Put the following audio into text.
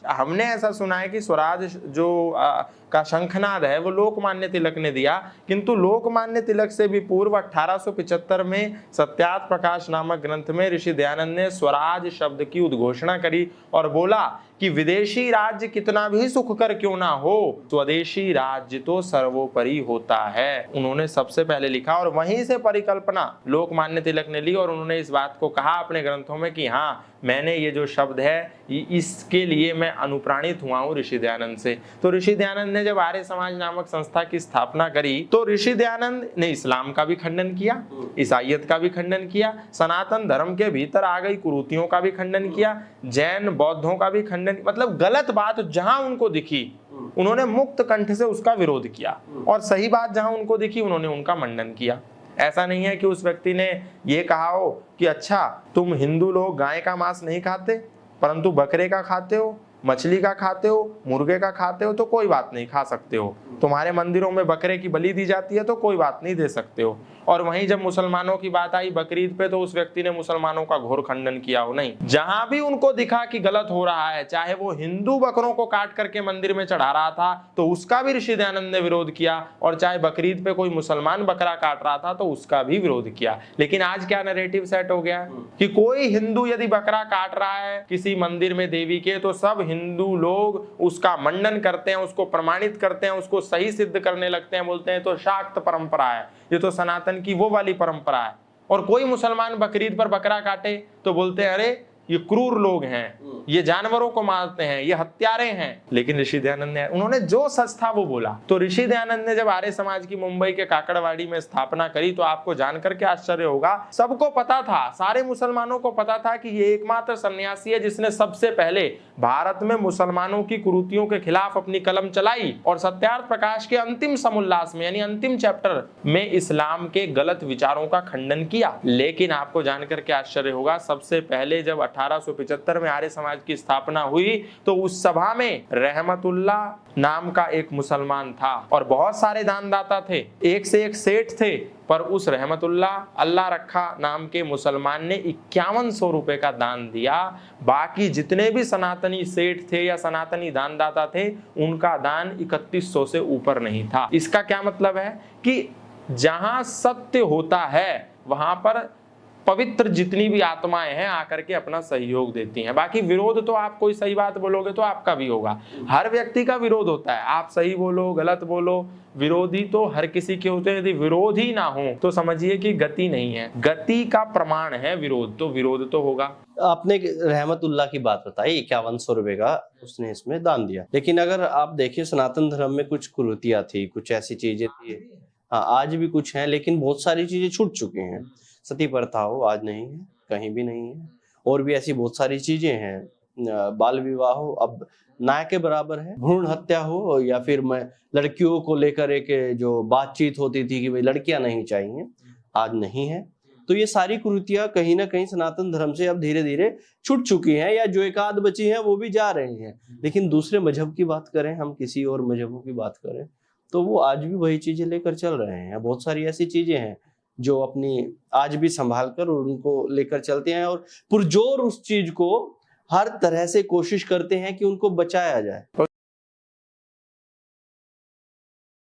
हमने ऐसा सुना है कि स्वराज जो का शंखनाद है वो लोकमान्य तिलक ने दिया, किंतु लोकमान्य तिलक से भी पूर्व 1875 में सत्यार्थ प्रकाश नामक ग्रंथ में ऋषि दयानंद ने स्वराज शब्द की उद्घोषणा करी और बोला कि विदेशी राज्य कितना भी सुखकर क्यों ना हो, स्वदेशी राज्य तो सर्वोपरि होता है। उन्होंने सबसे पहले लिखा और वहीं से परिकल्पना लोकमान्य तिलक ने ली और उन्होंने इस बात को कहा अपने ग्रंथों में कि हाँ, मैंने ये जो शब्द है इसके लिए मैं अनुप्राणित हुआ हूँ ऋषि दयानंद से। तो ऋषि दयानंद ने जब आर्य समाज नामक संस्था की स्थापना करी तो ऋषि दयानंद ने इस्लाम का भी खंडन किया, ईसाइयत का भी खंडन किया, सनातन धर्म के भीतर आ गई कुरीतियों का भी खंडन किया, जैन बौद्धों का भी खंडन, मतलब गलत बात जहां उनको दिखी उन्होंने मुक्त कंठ से उसका विरोध किया और सही बात जहां उनको दिखी उन्होंने उनका मंडन किया। ऐसा नहीं है कि उस व्यक्ति ने ये कहा हो कि अच्छा तुम हिंदू लोग गाय का मांस नहीं खाते परंतु बकरे का खाते हो, मछली का खाते हो, मुर्गे का खाते हो तो कोई बात नहीं, खा सकते हो, तुम्हारे मंदिरों में बकरे की बलि दी जाती है तो कोई बात नहीं, दे सकते हो। और वहीं जब मुसलमानों की बात आई बकरीद पे तो उस व्यक्ति ने मुसलमानों का घोर खंडन किया हो। नहीं, जहां भी उनको दिखा कि गलत हो रहा है, चाहे वो हिंदू बकरों को काट करके मंदिर में चढ़ा रहा था तो उसका भी ऋषि दयानंद ने विरोध किया और चाहे बकरीद पे कोई मुसलमान बकरा काट रहा था तो उसका भी विरोध किया। लेकिन आज क्या नैरेटिव सेट हो गया है कि कोई हिंदू यदि बकरा काट रहा है किसी मंदिर में देवी के तो सब हिंदू लोग उसका मंडन करते हैं, उसको प्रमाणित करते हैं, उसको सही सिद्ध करने लगते हैं, बोलते हैं तो शाक्त परंपरा है, ये तो सनातन की वो वाली परंपरा है। और कोई मुसलमान बकरीद पर बकरा काटे तो बोलते हैं अरे ये क्रूर लोग हैं, ये जानवरों को मारते हैं, ये हत्यारे हैं। लेकिन ऋषि दयानंद ने उन्होंने जो सच था वो बोला। तो ऋषि दयानंद ने जब आर्य समाज की मुंबई के काकड़वाड़ी में स्थापना करी तो आपको जानकर के आश्चर्य होगा, सबको पता था, सारे मुसलमानों को पता था कि ये एकमात्र सन्यासी है जिसने सबसे पहले भारत में मुसलमानों की कुरीतियों के खिलाफ अपनी कलम चलाई और सत्यार्थ प्रकाश के अंतिम समुल्लास में यानी अंतिम चैप्टर में इस्लाम के गलत विचारों का खंडन किया। लेकिन आपको जानकर के आश्चर्य होगा, सबसे पहले जब 1875 में आर्य समाज की स्थापना हुई तो उस सभा में रहमतुल्लाह नाम का एक मुसलमान था और बहुत सारे दानदाता थे, एक से एक सेठ थे, पर उस रहमतुल्लाह अल्लाह रखा नाम के मुसलमान ने 5100 रुपए का दान दिया। बाकी जितने भी सनातनी सेठ थे या सनातनी दानदाता थे उनका दान 3100 से ऊपर नहीं था। इसका क्या मतलब है कि जहां सत्य होता है वहां पर पवित्र जितनी भी आत्माएं हैं आकर के अपना सहयोग देती हैं। बाकी विरोध तो आप कोई सही बात बोलोगे तो आपका भी होगा, हर व्यक्ति का विरोध होता है, आप सही बोलो गलत बोलो, विरोधी तो हर किसी के होते हैं। यदि विरोध ही ना हो तो समझिए कि गति नहीं है, गति का प्रमाण है विरोध, तो विरोध तो होगा। आपने रहमतुल्लाह की बात बताई, 5100 रुपए का उसने इसमें दान दिया, लेकिन अगर आप देखिए सनातन धर्म में कुछ कुरीतियां थी, कुछ ऐसी चीजें थी, हाँ आज भी कुछ हैं, लेकिन बहुत सारी चीजें छूट चुकी हैं। सती प्रथा हो आज नहीं है, कहीं भी नहीं है, और भी ऐसी बहुत सारी चीजें हैं। बाल विवाह हो अब ना के बराबर है, भ्रूण हत्या हो या फिर मैं लड़कियों को लेकर एक जो बातचीत होती थी कि भाई लड़कियां नहीं चाहिए, आज नहीं है। तो ये सारी कुरीतियां कहीं ना कहीं सनातन धर्म से अब धीरे धीरे छूट चुकी हैं, या जो एक आध बची हैं वो भी जा रही हैं। लेकिन दूसरे मजहब की बात करें, हम किसी और मजहबों की बात करें तो वो आज भी वही चीजें लेकर चल रहे हैं। बहुत सारी ऐसी चीजें हैं जो अपनी आज भी संभाल कर उनको लेकर चलते हैं और पुरजोर उस चीज को हर तरह से कोशिश करते हैं कि उनको बचाया जाए।